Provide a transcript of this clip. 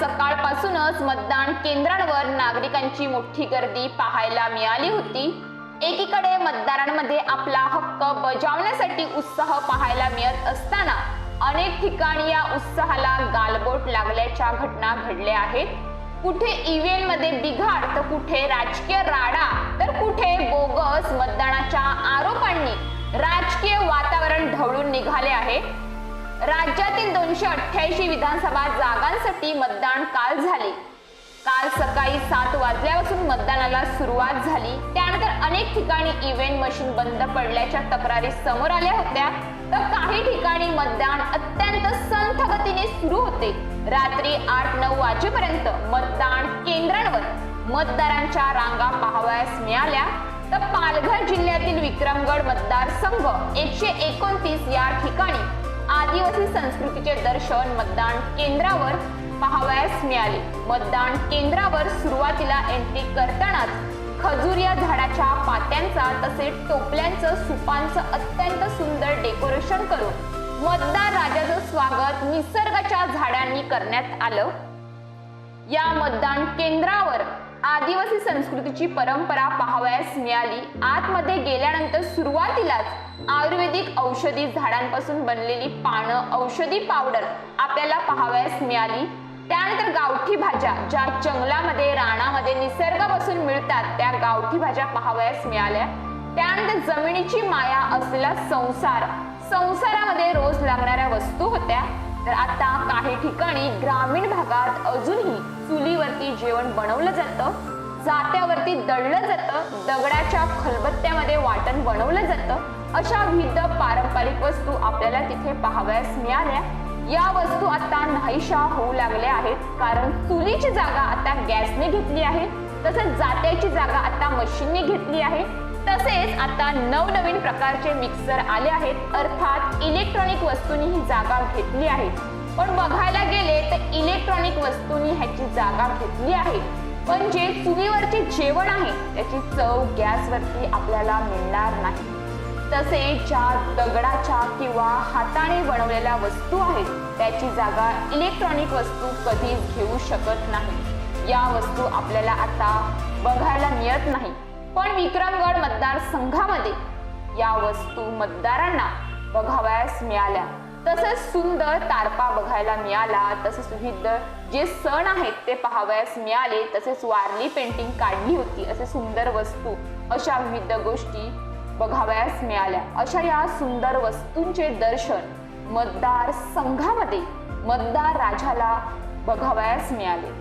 सकाळपासूनच मतदान केंद्रांवर नागरिकांची मोठी गर्दी पाहायला मिळाली होती। एकीकडे मतदारांमध्ये आपला हक्क बजावण्यासाठी उत्साह पाहायला मिळत असताना अनेक ठिकाणी या उत्साहाला गालबोट लागल्याच्या घटना घडल्या आहेत। कुठे ईव्हीएममध्ये बिघाड तर कुठे राजकीय राडा तर कुठे बोगस मतदानाच्या आरोपांनी राजकीय वातावरण ढवळून निघाले आहे। राज्यातील 288 विधानसभा जागांसाठी मतदान काल झाले। काल सकाळी 7 वाजल्यापासून मतदानाला सुरुवात झाली। त्यानंतर अनेक ठिकाणी ईव्हीएम मशीन बंद पडल्याच्या तक्रारी समोर आल्या होत्या, तर काही ठिकाणी मतदान अत्यंत संथ गतीने सुरू होते। रात्री 8-9 वाजेपर्यंत मतदान केंद्रांवर मतदारांच्या रांगा पाहावयास मिळाल्या। तर पालघर जिल्ह्यातील विक्रमगड मतदारसंघ 129 या ठिकाणी आदिवासी संस्कृतीचे दर्शन मतदान केंद्रावर पाहावयास मिळाले। मतदान केंद्रावर सुरुवातीला एंट्री करतानाच खजूर या झाडाच्या पात्यांचा तसेच टोपल्यांचं सुपांचं अत्यंत सुंदर डेकोरेशन करून मतदार राजाचं स्वागत निसर्गाच्या झाडांनी करण्यात आलं। या मतदान केंद्रावर आदिवासी संस्कृतीची परंपरा पाहावयास मिळाली। आतमध्ये गेल्यानंतर सुरुवातीलाच आयुर्वेदिक औषधी झाडांपासून बनलेली पानं, औषधी पावडर आपल्याला पाहावयास मिळाली। त्यानंतर गावठी भाज्या ज्या जंगलामध्ये रानामध्ये निसर्गापासून मिळतात त्या गावठी भाज्या पाहावयास मिळाल्या। त्यानंतर जमिनीची माया असलेला संसारामध्ये रोज लागणाऱ्या वस्तू होत्या। तर आता काही ठिकाणी ग्रामीण भागात अजूनही चुलीवरती जेवण बनवलं जातं, जात्यावरती दळलं जातं, दगडाच्या खलबत्त्यामध्ये वाटण बनवलं जातं। अशा विविध पारंपरिक वस्तू आपल्याला तिथे पाहावयास मिळाल्या। या वस्तू आता नाहीशा होऊ लागल्या आहेत, कारण चुलीची जागा आता गॅसने घेतली आहे, तसेच जात्याची जागा आता मशीनने घेतली आहे। तसेच आता नवनवीन प्रकारचे मिक्सर आले आहेत, अर्थात इलेक्ट्रॉनिक वस्तूंनी ही जागा घेतली आहे। पण बघायला गेले तर इलेक्ट्रॉनिक वस्तूंनी ह्याची जागा घेतली आहे, पण जे चुलीवरचे जेवण आहे त्याची चव गॅसवरती आपल्याला मिळणार नाही। तसेच ज्या दगडाच्या किंवा हाताने बनवलेल्या वस्तू आहेत त्याची जागा इलेक्ट्रॉनिक वस्तू कधीच घेऊ शकत नाही। या वस्तू आपल्याला आता बघायला मिळत नाही, पण विक्रमगड मतदारसंघामध्ये या वस्तू मतदारांना बघावयास मिळाल्या। तसेच सुंदर तारपा बघायला मिळाला, तसेच विविध जे सण आहेत ते पाहावयास मिळाले, तसेच वारली पेंटिंग काढली होती, असे सुंदर वस्तू, अशा विविध गोष्टी बघावयास मिळाल्या। अशा या सुंदर वस्तूंचे दर्शन मतदार संघामध्ये मतदार राजाला बघावयास मिळाले।